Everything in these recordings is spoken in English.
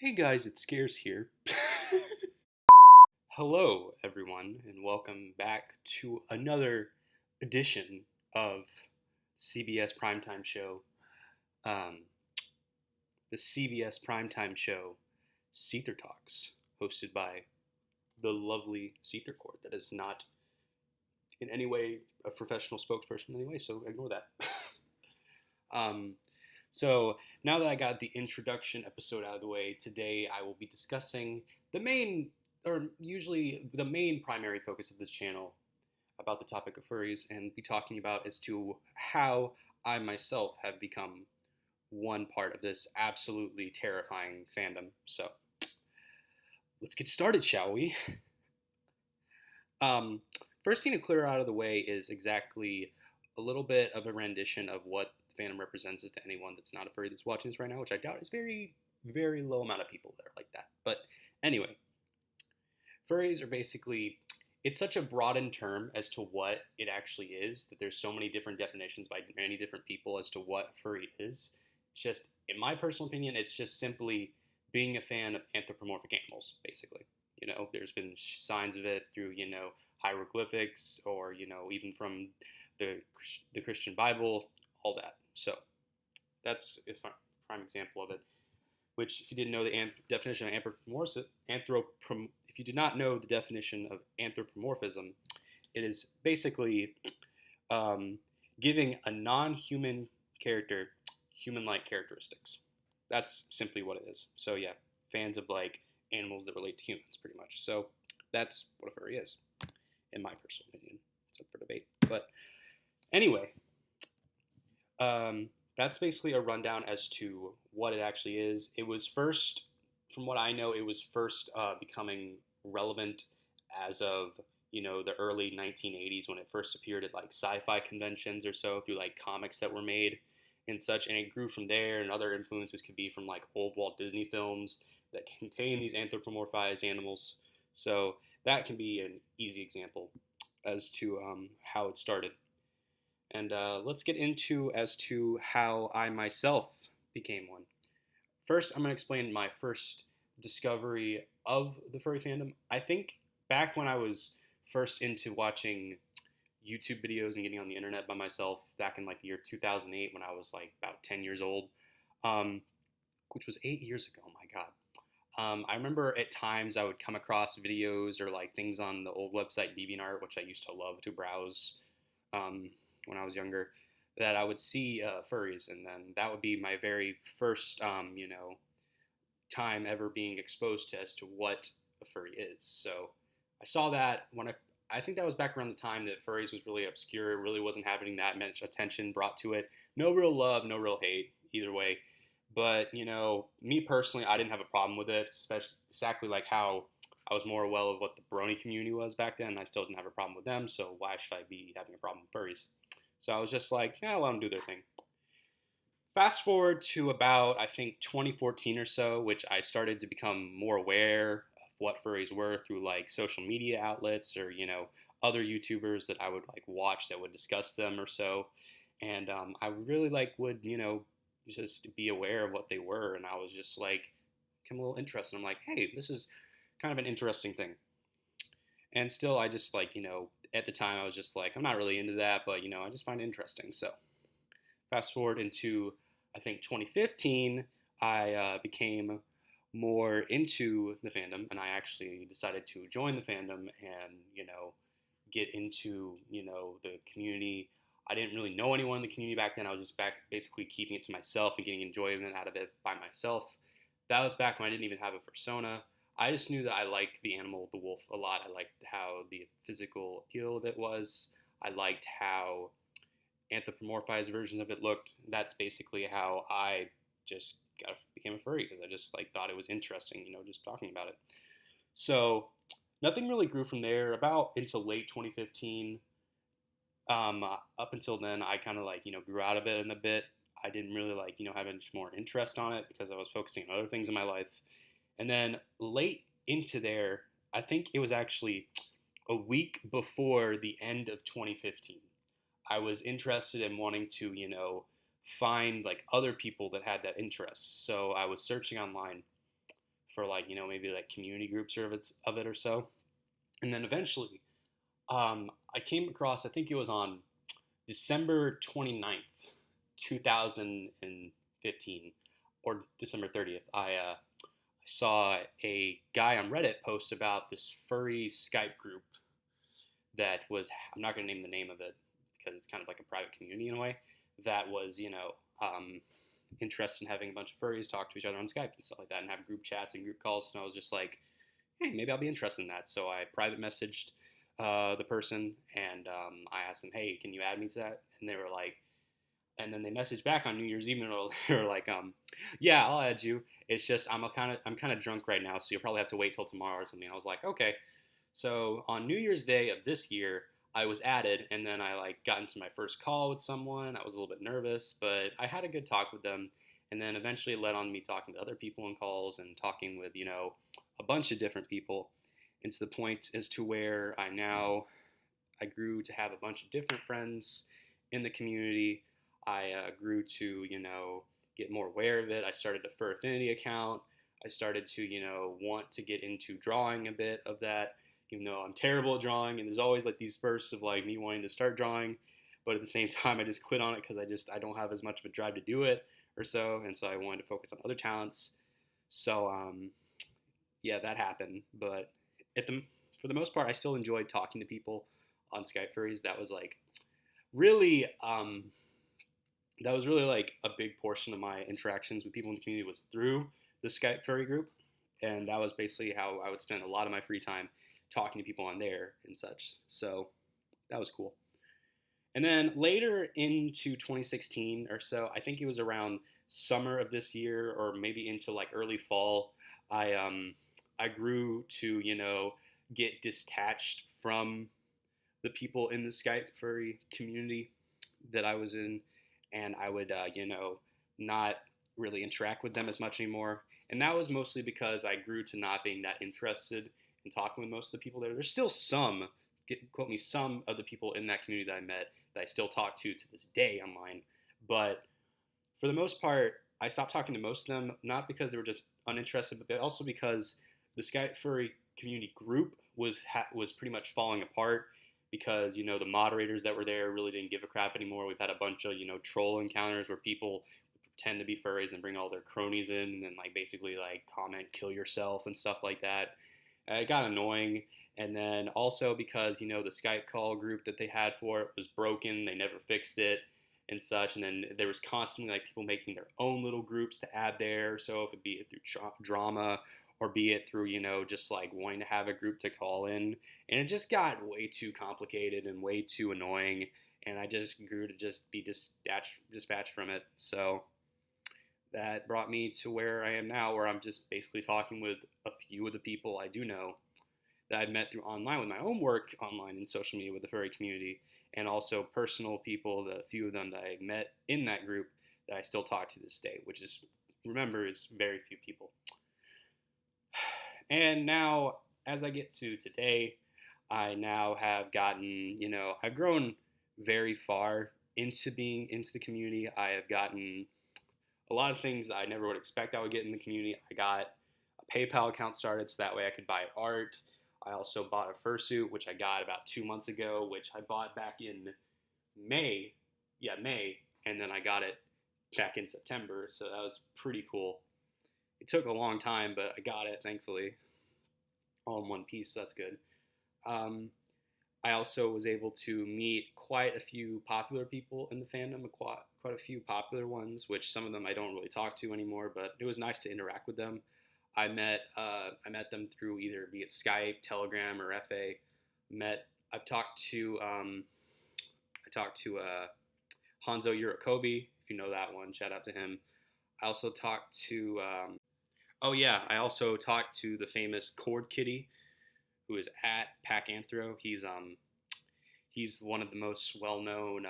Hey guys, it Scares here. Hello, everyone, and welcome back to another edition of CBS Primetime Show, um, the CBS Primetime Show, SeetherTalks, hosted by the lovely SeetherCord. That is not in any way a professional spokesperson anyway, so ignore that. um, so now that I got the introduction episode out of the way, today I will be discussing the main, or usually the main primary focus of this channel about the topic of furries, and be talking about as to how I myself have become one part of this absolutely terrifying fandom. So let's get started, shall we? Um, First thing to clear out of the way is exactly a little bit of a rendition of what the fandom represents to anyone that's not a furry that's watching this right now, which I doubt is very, very low amount of people that are like that. But anyway, furries are basically, it's such a broadened term as to what it actually is that there's so many different definitions by many different people as to what furry is. It's just, in my personal opinion, it's just simply being a fan of anthropomorphic animals, basically. There's been signs of it through, hieroglyphics or, even from the Christian Bible, all that. So that's a prime example of it. Which, if you didn't know the definition of if you did not know the definition of anthropomorphism, it is basically giving a non-human character human-like characteristics. That's simply what it is. So yeah, fans of like animals that relate to humans, pretty much. So that's what a furry is, in my personal opinion. It's up for debate, but anyway, that's basically a rundown as to what it actually is. It was first, from what I know, it was first becoming relevant as of the early 1980s when it first appeared at like sci-fi conventions or so through like comics that were made and such, and it grew from there. And other influences could be from like old Walt Disney films that contain these anthropomorphized animals. So that can be an easy example as to how it started. And let's get into as to how I myself became one. First, I'm going to explain my first discovery of the furry fandom. I think back when I was first into watching YouTube videos and getting on the internet by myself back in like the year 2008 when I was like about 10 years old, which was 8 years ago, oh my God. I remember at times I would come across videos or like things on the old website DeviantArt, which I used to love to browse when I was younger, that I would see furries, and then that would be my very first, time ever being exposed to as to what a furry is. So I saw that when I think that was back around the time that furries was really obscure. It really wasn't having that much attention brought to it. No real love, no real hate, either way. But me personally, I didn't have a problem with it, especially exactly like how I was more aware of what the brony community was back then. I still didn't have a problem with them, so why should I be having a problem with furries? So I was just like, yeah, let them do their thing. Fast forward to about, I think, 2014 or so, which I started to become more aware of what furries were through like social media outlets or, other YouTubers that I would like watch that would discuss them or so. And I really like would, just be aware of what they were. And I was just like, become a little interested. I'm like, hey, this is kind of an interesting thing. And still, I just like, at the time I was just like, I'm not really into that, but, I just find it interesting. So fast forward into, I think, 2015, I became more into the fandom, and I actually decided to join the fandom and, get into, the community. I didn't really know anyone in the community back then. I was just basically keeping it to myself and getting enjoyment out of it by myself. That was back when I didn't even have a persona. I just knew that I liked the animal, the wolf, a lot. I liked how the physical appeal of it was. I liked how anthropomorphized versions of it looked. That's basically how I just became a furry, because I just like thought it was interesting, just talking about it. So nothing really grew from there about until late 2015. Up until then, I kind of like grew out of it in a bit. I didn't really like have much more interest on it because I was focusing on other things in my life. And then late into there, I think it was actually a week before the end of 2015. I was interested in wanting to, find like other people that had that interest. So I was searching online for like, maybe like community groups of it or so. And then eventually, I came across, I think it was on December 29th, 2015, or December 30th, I saw a guy on Reddit post about this furry Skype group that was, I'm not going to name the name of it because it's kind of like a private community in a way, that was, interested in having a bunch of furries talk to each other on Skype and stuff like that and have group chats and group calls. And I was just like, hey, maybe I'll be interested in that. So I private messaged the person and I asked them, hey, can you add me to that? And they were like, and then they messaged back on New Year's Eve and they were like, yeah, I'll add you. It's just I'm kind of drunk right now, so you'll probably have to wait till tomorrow or something. I was like, okay. So on New Year's Day of this year, I was added, and then I like got into my first call with someone. I was a little bit nervous, but I had a good talk with them, and then eventually it led on me talking to other people in calls and talking with a bunch of different people, and to the point as to where I grew to have a bunch of different friends in the community. I grew to get more aware of it. I started a Fur Affinity account. I started to want to get into drawing a bit of that, even though I'm terrible at drawing, and there's always like these bursts of like me wanting to start drawing, but at the same time I just quit on it because I don't have as much of a drive to do it or so, and so I wanted to focus on other talents. So yeah, that happened, but at the for the most part, I still enjoyed talking to people on Skype Furries. Really that was really like a big portion of my interactions with people in the community was through the Skype Furry group, and that was basically how I would spend a lot of my free time talking to people on there and such. So that was cool. And then later into 2016 or so, I think it was around summer of this year or maybe into like early fall, I grew to get detached from the people in the Skype furry community that I was in, and I would not really interact with them as much anymore. And that was mostly because I grew to not being that interested in talking with most of the people there. There's still quote me, some of the people in that community that I met that I still talk to this day online. But for the most part, I stopped talking to most of them, not because they were just uninterested, but also because the Skype furry community group was pretty much falling apart because the moderators that were there really didn't give a crap anymore. We've had a bunch of troll encounters where people pretend to be furries and bring all their cronies in and then like basically like comment kill yourself and stuff like that. It got annoying. And then also because the Skype call group that they had for it was broken, they never fixed it and such. And then there was constantly like people making their own little groups to add there. So if it be it through drama or be it through just like wanting to have a group to call in, and it just got way too complicated and way too annoying, and I just grew to just be dispatched from it. So that brought me to where I am now, where I'm just basically talking with a few of the people I do know that I've met through online with my own work online and social media with the furry community, and also personal people, the few of them that I met in that group that I still talk to this day, which is, remember, is very few people. And now, as I get to today, I now have gotten, I've grown very far into being into the community. I have gotten a lot of things that I never would expect I would get in the community. I got a PayPal account started so that way I could buy art. I also bought a fursuit, which I got about 2 months ago, which I bought back in May. Yeah, May. And then I got it back in September. So that was pretty cool. It took a long time, but I got it, thankfully, all in one piece. So that's good. I also was able to meet quite a few popular people in the fandom, quite a few popular ones, which some of them I don't really talk to anymore, but it was nice to interact with them. I met them through either be it Skype, Telegram, or FA. I've talked to Hanzo Urakobi, if you know that one. Shout out to him. I also talked to I also talked to the famous Cord Kitty, who is at Packanthro. He's one of the most well-known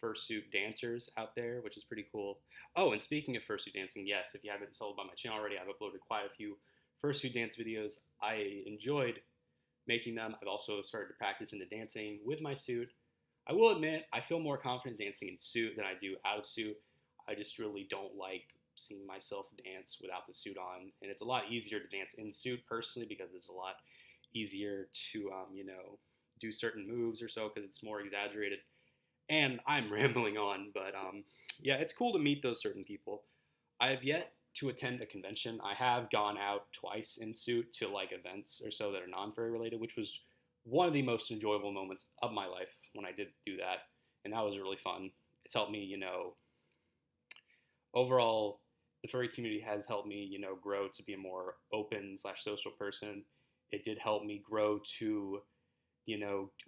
fursuit dancers out there, which is pretty cool. Oh, and speaking of fursuit dancing, yes, if you haven't told by my channel already, I've uploaded quite a few fursuit dance videos. I enjoyed making them. I've also started to practice into dancing with my suit. I will admit, I feel more confident dancing in suit than I do out of suit. I just really don't like seeing myself dance without the suit on, and it's a lot easier to dance in suit personally because it's a lot easier to do certain moves or so because it's more exaggerated. And I'm rambling on, but yeah, it's cool to meet those certain people. I have yet to attend a convention. I have gone out twice in suit to like events or so that are non-furry related, which was one of the most enjoyable moments of my life when I did do that, and that was really fun. It's helped me, overall, the furry community has helped me, grow to be a more open slash social person. It did help me grow to,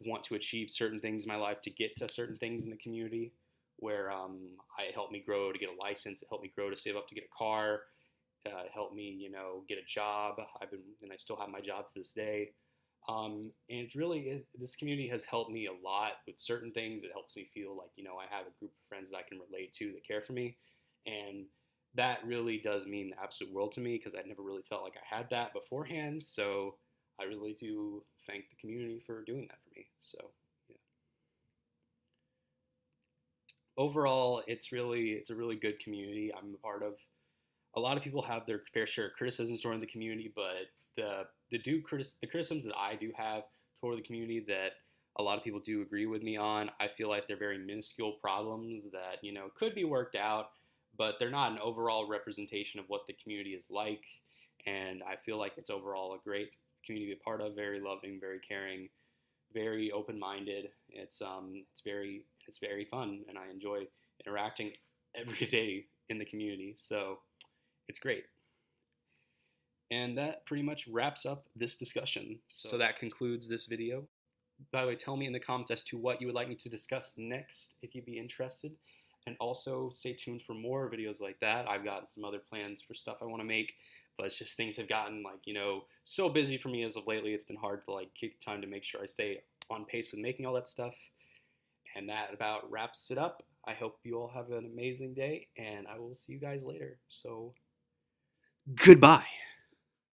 want to achieve certain things in my life to get to certain things in the community. Where it helped me grow to get a license. It helped me grow to save up to get a car. It helped me, get a job. And I still have my job to this day. And it's really, this community has helped me a lot with certain things. It helps me feel like, I have a group of friends that I can relate to that care for me. And that really does mean the absolute world to me because I never really felt like I had that beforehand. So I really do thank the community for doing that for me. So, yeah. Overall, it's a really good community I'm a part of. A lot of people have their fair share of criticisms toward the community, but the criticisms that I do have toward the community that a lot of people do agree with me on, I feel like they're very minuscule problems that could be worked out, but they're not an overall representation of what the community is like. And I feel like it's overall a great community to be a part of, very loving, very caring, very open-minded. It's very fun, and I enjoy interacting every day in the community. So it's great. And that pretty much wraps up this discussion. So that concludes this video. By the way, tell me in the comments as to what you would like me to discuss next if you'd be interested. And also stay tuned for more videos like that. I've got some other plans for stuff I want to make, but it's just things have gotten so busy for me as of lately. It's been hard to keep time to make sure I stay on pace with making all that stuff. And that about wraps it up. I hope you all have an amazing day, and I will see you guys later. So, goodbye.